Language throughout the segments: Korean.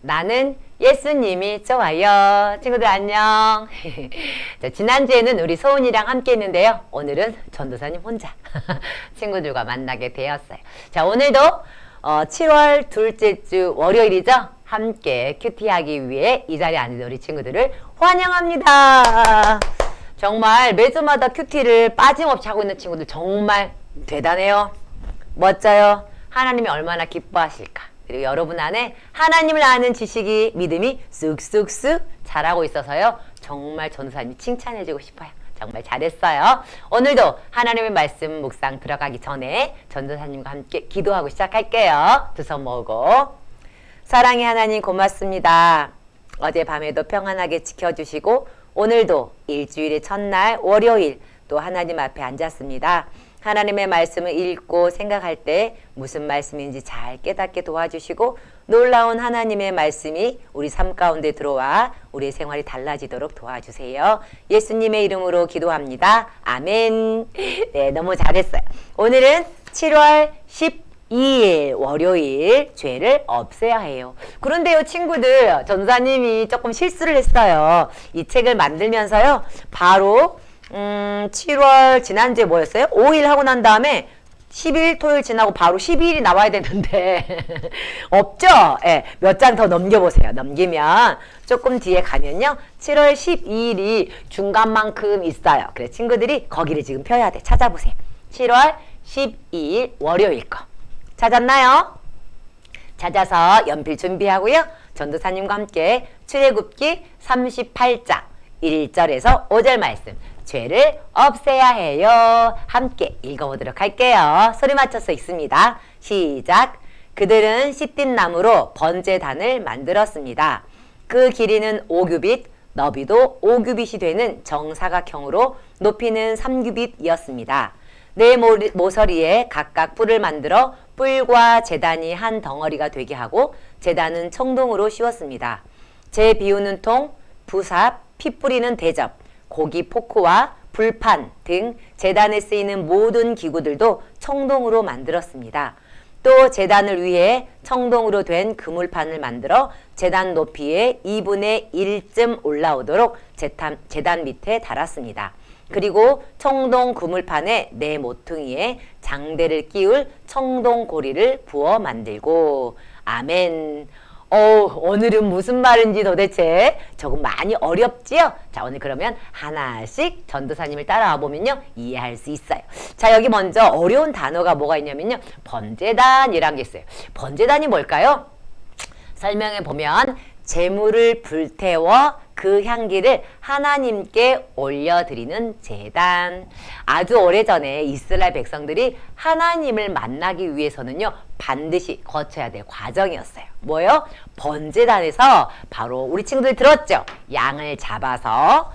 나는 예수님이 좋아요. 친구들 안녕. 자, 지난주에는 우리 소은이랑 함께 했는데요. 오늘은 전도사님 혼자 친구들과 만나게 되었어요. 자, 오늘도 7월 둘째 주 월요일이죠. 함께 큐티하기 위해 이 자리에 앉은 우리 친구들을 환영합니다. 정말 매주마다 큐티를 빠짐없이 하고 있는 친구들 정말 대단해요. 멋져요. 하나님이 얼마나 기뻐하실까. 그리고 여러분 안에 하나님을 아는 지식이, 믿음이 쑥쑥쑥 자라고 있어서요. 정말 전도사님이 칭찬해주고 싶어요. 정말 잘했어요. 오늘도 하나님의 말씀 묵상 들어가기 전에 전도사님과 함께 기도하고 시작할게요. 두 손 모으고. 사랑의 하나님 고맙습니다. 어젯밤에도 평안하게 지켜주시고 오늘도 일주일의 첫날 월요일 또 하나님 앞에 앉았습니다. 하나님의 말씀을 읽고 생각할 때 무슨 말씀인지 잘 깨닫게 도와주시고 놀라운 하나님의 말씀이 우리 삶 가운데 들어와 우리의 생활이 달라지도록 도와주세요. 예수님의 이름으로 기도합니다. 아멘. 네, 너무 잘했어요. 오늘은 7월 12일 월요일 죄를 없애야 해요. 그런데요 친구들, 전사님이 조금 실수를 했어요. 이 책을 만들면서요 바로 7월 지난주에 뭐였어요? 5일 하고 난 다음에 10일 토요일 지나고 바로 12일이 나와야 되는데 없죠? 예, 몇 장 더 넘겨보세요. 넘기면 조금 뒤에 가면요 7월 12일이 중간만큼 있어요. 그래서 친구들이 거기를 지금 펴야 돼. 찾아보세요. 7월 12일 월요일 거 찾았나요? 찾아서 연필 준비하고요. 전도사님과 함께 출애굽기 38장 1절에서 5절 말씀 죄를 없애야 해요. 함께 읽어보도록 할게요. 소리 맞춰서 읽습니다. 시작. 그들은 시띠나무로 번제단을 만들었습니다. 그 길이는 5규빗, 너비도 5규빗이 되는 정사각형으로 높이는 3규빗이었습니다. 네 모서리에 각각 뿔을 만들어 뿔과 제단이 한 덩어리가 되게 하고 제단은 청동으로 씌웠습니다. 재 비우는 통, 부삽, 피 뿌리는 대접, 고기 포크와 불판 등 제단에 쓰이는 모든 기구들도 청동으로 만들었습니다. 또 제단을 위해 청동으로 된 그물판을 만들어 제단 높이에 2분의 1쯤 올라오도록 제단 밑에 달았습니다. 그리고 청동 그물판에 네 모퉁이에 장대를 끼울 청동 고리를 부어 만들고. 아멘. 오늘은 무슨 말인지 도대체 조금 많이 어렵지요? 자, 오늘 그러면 하나씩 전도사님을 따라와 보면요 이해할 수 있어요. 자, 여기 먼저 어려운 단어가 뭐가 있냐면요 번제단이라는 게 있어요. 번제단이 뭘까요? 설명해 보면 제물을 불태워 그 향기를 하나님께 올려드리는 제단. 아주 오래전에 이스라엘 백성들이 하나님을 만나기 위해서는요 반드시 거쳐야 될 과정이었어요. 뭐요? 번제단에서 바로 우리 친구들 들었죠? 양을 잡아서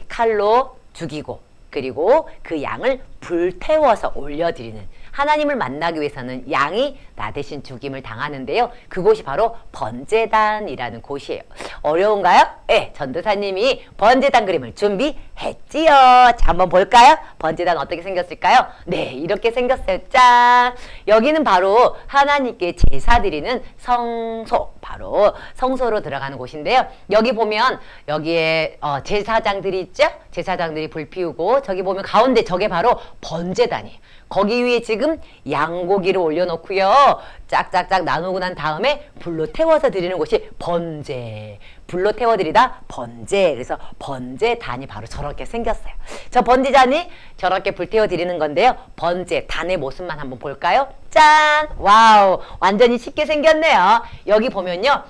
칼로 죽이고 그리고 그 양을 불태워서 올려드리는, 하나님을 만나기 위해서는 양이 나 대신 죽임을 당하는데요. 그곳이 바로 번제단이라는 곳이에요. 어려운가요? 네, 전도사님이 번제단 그림을 준비했지요. 자, 한번 볼까요? 번제단 어떻게 생겼을까요? 네, 이렇게 생겼어요. 짠! 여기는 바로 하나님께 제사 드리는 성소, 바로 성소로 들어가는 곳인데요. 여기 보면 여기에 제사장들이 있죠? 제사장들이 불 피우고 저기 보면 가운데 저게 바로 번제단이에요. 거기 위에 지금 양고기를 올려놓고요. 짝짝짝 나누고 난 다음에 불로 태워서 드리는 곳이 번제. 불로 태워드리다 번제. 그래서 번제단이 바로 저렇게 생겼어요. 저 번제단이 저렇게 불태워 드리는 건데요. 번제단의 모습만 한번 볼까요? 짠! 와우! 완전히 쉽게 생겼네요. 여기 보면요.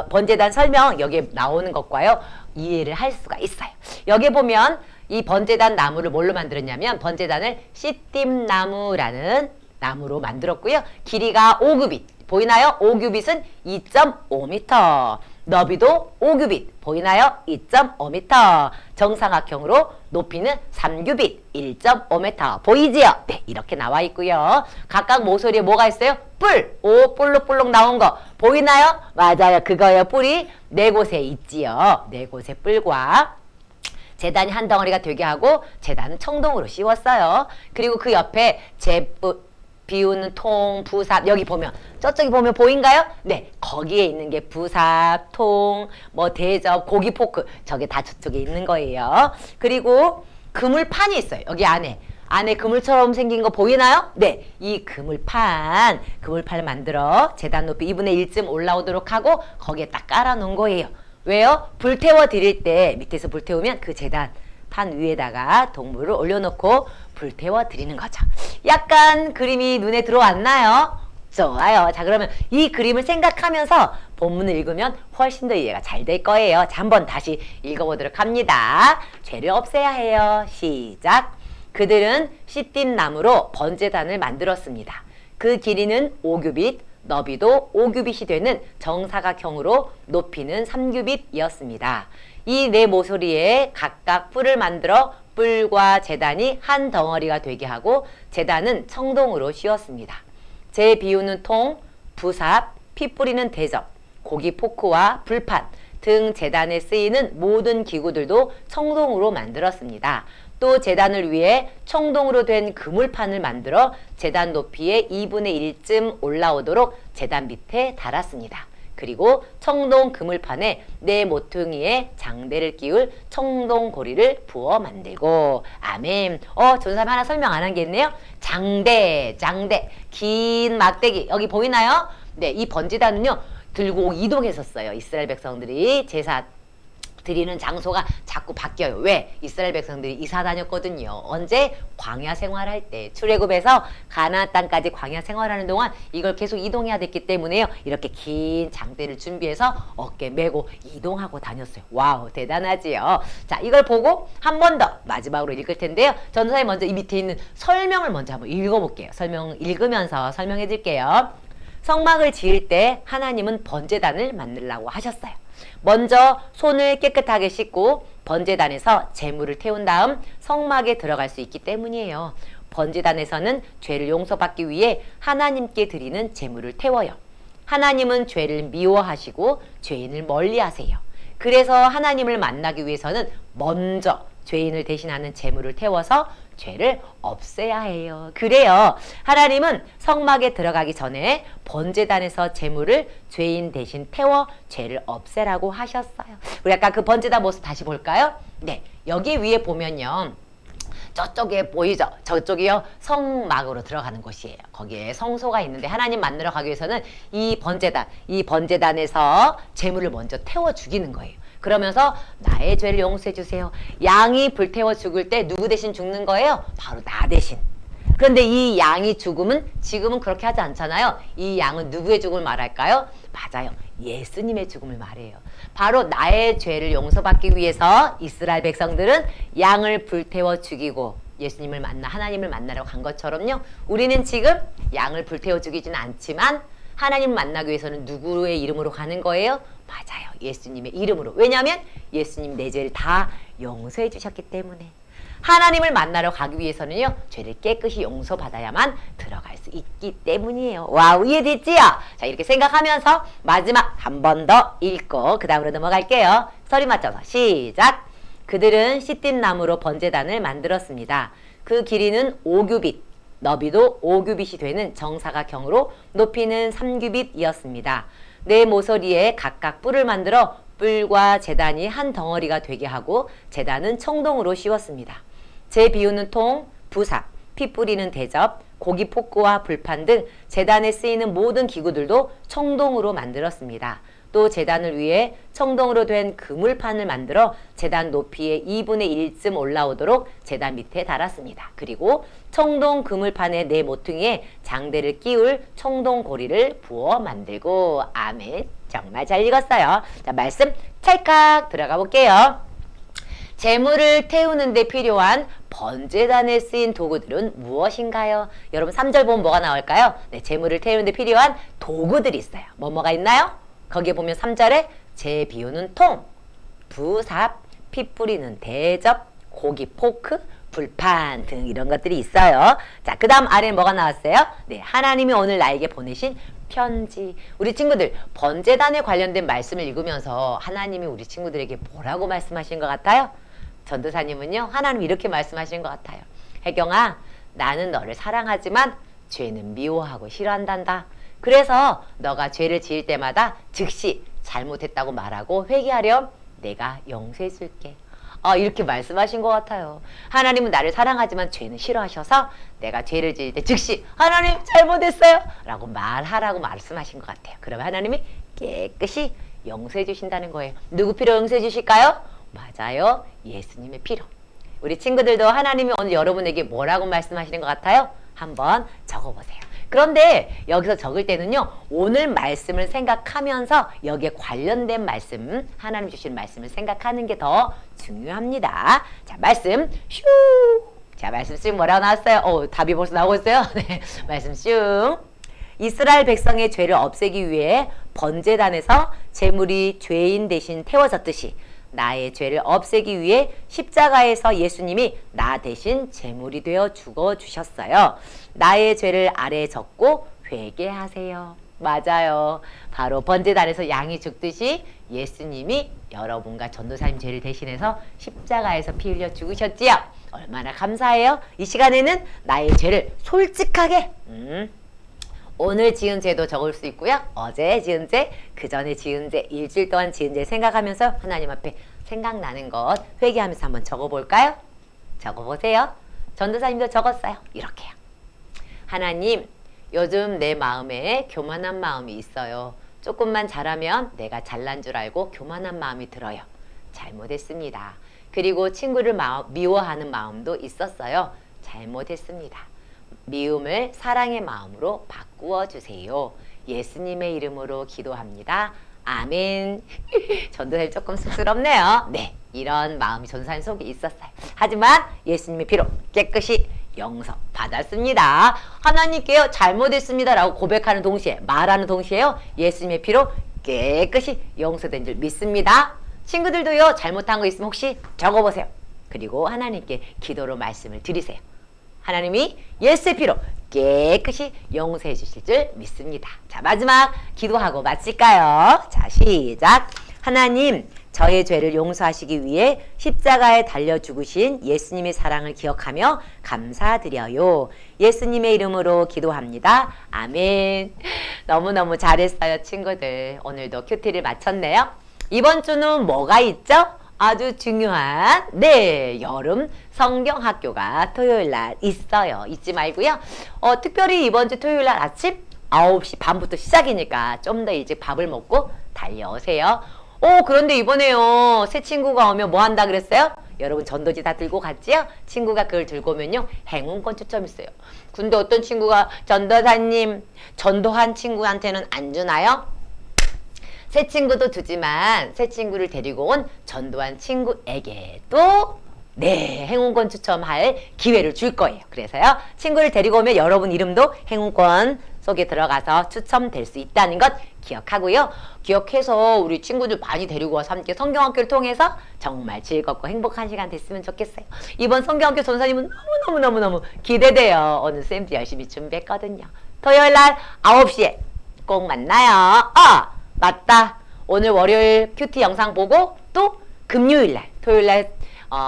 번제단 설명 여기에 나오는 것과요. 이해를 할 수가 있어요. 여기 보면 이 번제단 나무를 뭘로 만들었냐면 번제단을 시띠나무라는 나무로 만들었고요. 길이가 5규빗. 보이나요? 5규빗은 2.5m. 너비도 5규빗. 보이나요? 2.5m. 정사각형으로 높이는 3규빗. 1.5m. 보이지요? 네, 이렇게 나와 있고요. 각각 모서리에 뭐가 있어요? 뿔. 볼록볼록 나온 거. 보이나요? 맞아요. 그거예요. 뿔이 네 곳에 있지요. 네 곳의 뿔과 제단이 한 덩어리가 되게 하고 제단은 청동으로 씌웠어요. 그리고 그 옆에 비우는 통, 부삽. 여기 보면 저쪽에 보면 보인가요? 네, 거기에 있는 게 부삽, 통, 뭐 대접, 고기 포크. 저게 다 저쪽에 있는 거예요. 그리고 그물판이 있어요. 여기 안에. 안에 그물처럼 생긴 거 보이나요? 네, 이 그물판을 만들어 제단 높이 2분의 1쯤 올라오도록 하고 거기에 딱 깔아 놓은 거예요. 왜요? 불 태워 드릴 때 밑에서 불 태우면 그 제단 판 위에다가 동물을 올려놓고 불 태워 드리는 거죠. 약간 그림이 눈에 들어왔나요? 좋아요. 자, 그러면 이 그림을 생각하면서 본문을 읽으면 훨씬 더 이해가 잘 될 거예요. 자, 한번 다시 읽어보도록 합니다. 죄를 없애야 해요. 시작. 그들은 시띠나무로 번제단을 만들었습니다. 그 길이는 5규빗, 너비도 5규빗이 되는 정사각형으로 높이는 3규빗이었습니다. 이 네 모서리에 각각 뿔을 만들어 뿔과 제단이 한 덩어리가 되게 하고 제단은 청동으로 씌웠습니다. 재 비우는 통, 부삽, 피 뿌리는 대접, 고기 포크와 불판 등 제단에 쓰이는 모든 기구들도 청동으로 만들었습니다. 또 제단을 위해 청동으로 된 그물판을 만들어 제단 높이의 2분의 1쯤 올라오도록 제단 밑에 달았습니다. 그리고 청동 그물판에 네 모퉁이에 장대를 끼울 청동 고리를 부어 만들고 아멘. 전사님 하나 설명 안 한 게 있네요. 장대, 긴 막대기 여기 보이나요? 네, 이 번제단은요 들고 이동했었어요. 이스라엘 백성들이 제사 드리는 장소가 자꾸 바뀌어요. 왜? 이스라엘 백성들이 이사 다녔거든요. 언제? 광야 생활할 때. 출애굽에서 가나안 땅까지 광야 생활하는 동안 이걸 계속 이동해야 됐기 때문에요. 이렇게 긴 장대를 준비해서 어깨 메고 이동하고 다녔어요. 와우, 대단하지요. 자, 이걸 보고 한 번 더 마지막으로 읽을 텐데요. 전사님 먼저 이 밑에 있는 설명을 먼저 한번 읽어볼게요. 설명 읽으면서 설명해 드릴게요. 성막을 지을 때 하나님은 번제단을 만들라고 하셨어요. 먼저 손을 깨끗하게 씻고 번제단에서 제물을 태운 다음 성막에 들어갈 수 있기 때문이에요. 번제단에서는 죄를 용서받기 위해 하나님께 드리는 제물을 태워요. 하나님은 죄를 미워하시고 죄인을 멀리하세요. 그래서 하나님을 만나기 위해서는 먼저 죄인을 대신하는 제물을 태워서 죄를 없애야 해요. 그래요. 하나님은 성막에 들어가기 전에 번제단에서 제물을 죄인 대신 태워 죄를 없애라고 하셨어요. 우리 아까 그 번제단 모습 다시 볼까요? 네, 여기 위에 보면요. 저쪽에 보이죠? 저쪽이요. 성막으로 들어가는 곳이에요. 거기에 성소가 있는데 하나님 만나러 가기 위해서는 이 번제단에서 제물을 먼저 태워 죽이는 거예요. 그러면서 나의 죄를 용서해 주세요. 양이 불태워 죽을 때 누구 대신 죽는 거예요? 바로 나 대신. 그런데 이 양이 죽음은 지금은 그렇게 하지 않잖아요. 이 양은 누구의 죽음을 말할까요? 맞아요. 예수님의 죽음을 말해요. 바로 나의 죄를 용서받기 위해서 이스라엘 백성들은 양을 불태워 죽이고 예수님을 만나 하나님을 만나러 간 것처럼요. 우리는 지금 양을 불태워 죽이지는 않지만 하나님을 만나기 위해서는 누구의 이름으로 가는 거예요? 맞아요. 예수님의 이름으로. 왜냐하면 예수님 내 죄를 다 용서해 주셨기 때문에. 하나님을 만나러 가기 위해서는요. 죄를 깨끗이 용서받아야만 들어갈 수 있기 때문이에요. 와우, 이해됐지요? 자, 이렇게 생각하면서 마지막 한 번 더 읽고 그 다음으로 넘어갈게요. 소리 맞춰서 시작! 그들은 시띠나무로 번제단을 만들었습니다. 그 길이는 5규빗, 너비도 5규빗이 되는 정사각형으로 높이는 3규빗이었습니다. 네 모서리에 각각 뿔을 만들어 뿔과 제단이 한 덩어리가 되게 하고 제단은 청동으로 씌웠습니다. 재 비우는 통, 부삽, 피 뿌리는 대접, 고기 포크와 불판 등 제단에 쓰이는 모든 기구들도 청동으로 만들었습니다. 또 제단을 위해 청동으로 된 그물판을 만들어 제단 높이의 2분의 1쯤 올라오도록 제단 밑에 달았습니다. 그리고 청동 그물판의 네 모퉁이에 장대를 끼울 청동 고리를 부어 만들고 아멘. 정말 잘 읽었어요. 자, 말씀 찰칵 들어가 볼게요. 제물을 태우는 데 필요한 번제단에 쓰인 도구들은 무엇인가요? 여러분 3절 보면 뭐가 나올까요? 네, 제물을 태우는 데 필요한 도구들이 있어요. 뭐가 있나요? 거기에 보면 3절에 재 비우는 통, 부삽, 피 뿌리는 대접, 고기 포크, 불판 등 이런 것들이 있어요. 자, 그 다음 아래에 뭐가 나왔어요? 네, 하나님이 오늘 나에게 보내신 편지. 우리 친구들 번제단에 관련된 말씀을 읽으면서 하나님이 우리 친구들에게 뭐라고 말씀하신 것 같아요? 전도사님은요, 하나님 이렇게 말씀하신 것 같아요. 혜경아, 나는 너를 사랑하지만 죄는 미워하고 싫어한단다. 그래서 너가 죄를 지을 때마다 즉시 잘못했다고 말하고 회개하렴 내가 용서해 줄게. 이렇게 말씀하신 것 같아요. 하나님은 나를 사랑하지만 죄는 싫어하셔서 내가 죄를 지을 때 즉시 하나님 잘못했어요 라고 말하라고 말씀하신 것 같아요. 그러면 하나님이 깨끗이 용서해 주신다는 거예요. 누구 피로 용서해 주실까요? 맞아요. 예수님의 피로. 우리 친구들도 하나님이 오늘 여러분에게 뭐라고 말씀하시는 것 같아요? 한번 적어보세요. 그런데 여기서 적을 때는요, 오늘 말씀을 생각하면서 여기에 관련된 말씀, 하나님 주신 말씀을 생각하는 게 더 중요합니다. 자, 말씀 슉. 자, 말씀 슉 뭐라고 나왔어요? 답이 벌써 나오고 있어요. 네, 말씀 슉. 이스라엘 백성의 죄를 없애기 위해 번제단에서 제물이 죄인 대신 태워졌듯이 나의 죄를 없애기 위해 십자가에서 예수님이 나 대신 제물이 되어 죽어주셨어요. 나의 죄를 아래에 적고 회개하세요. 맞아요. 바로 번제단에서 양이 죽듯이 예수님이 여러분과 전도사님 죄를 대신해서 십자가에서 피 흘려 죽으셨지요. 얼마나 감사해요. 이 시간에는 나의 죄를 솔직하게 오늘 지은 죄도 적을 수 있고요. 어제 지은 죄, 그 전에 지은 죄, 일주일 동안 지은 죄 생각하면서 하나님 앞에 생각나는 것 회개하면서 한번 적어볼까요? 적어보세요. 전도사님도 적었어요. 이렇게요. 하나님, 요즘 내 마음에 교만한 마음이 있어요. 조금만 잘하면 내가 잘난 줄 알고 교만한 마음이 들어요. 잘못했습니다. 그리고 친구를 미워하는 마음도 있었어요. 잘못했습니다. 미움을 사랑의 마음으로 바꾸어 주세요. 예수님의 이름으로 기도합니다. 아멘. 전도사님 조금 쑥스럽네요. 네, 이런 마음이 전도사님 속에 있었어요. 하지만 예수님의 피로 깨끗이 용서 받았습니다. 하나님께요 잘못했습니다 라고 고백하는 동시에 말하는 동시에요 예수님의 피로 깨끗이 용서된 줄 믿습니다. 친구들도요 잘못한 거 있으면 혹시 적어보세요. 그리고 하나님께 기도로 말씀을 드리세요. 하나님이 예수의 피로 깨끗이 용서해 주실 줄 믿습니다. 자, 마지막 기도하고 마칠까요? 자, 시작. 하나님, 저의 죄를 용서하시기 위해 십자가에 달려 죽으신 예수님의 사랑을 기억하며 감사드려요. 예수님의 이름으로 기도합니다. 아멘. 너무너무 잘했어요, 친구들. 오늘도 큐티를 마쳤네요. 이번 주는 뭐가 있죠? 아주 중요한 여름 성경학교가 토요일날 있어요. 잊지 말고요. 특별히 이번 주 토요일날 아침 9시 반부터 시작이니까 좀 더 일찍 밥을 먹고 달려오세요. 그런데 이번에요 새 친구가 오면 뭐 한다 그랬어요? 여러분 전도지 다 들고 갔지요? 친구가 그걸 들고 오면요 행운권 추첨 있어요. 근데 어떤 친구가 전도사님 전도한 친구한테는 안 주나요? 새 친구도 주지만 새 친구를 데리고 온 전도한 친구에게도 행운권 추첨할 기회를 줄 거예요. 그래서요 친구를 데리고 오면 여러분 이름도 행운권 속에 들어가서 추첨될 수 있다는 것 기억하고요. 기억해서 우리 친구들 많이 데리고 와서 함께 성경학교를 통해서 정말 즐겁고 행복한 시간 됐으면 좋겠어요. 이번 성경학교 전사님은 너무너무 기대돼요. 오늘 쌤도 열심히 준비했거든요. 토요일날 9시에 꼭 만나요. 맞다. 오늘 월요일 큐티 영상 보고 또 금요일날 토요일날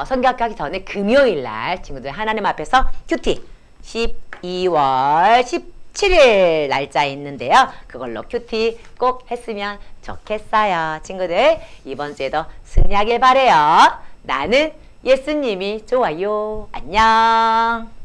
성경학교 하기 전에 금요일날 친구들 하나님 앞에서 큐티 12월 17일 날짜 있는데요. 그걸로 큐티 꼭 했으면 좋겠어요. 친구들 이번 주에도 승리하길 바래요. 나는 예수님이 좋아요. 안녕.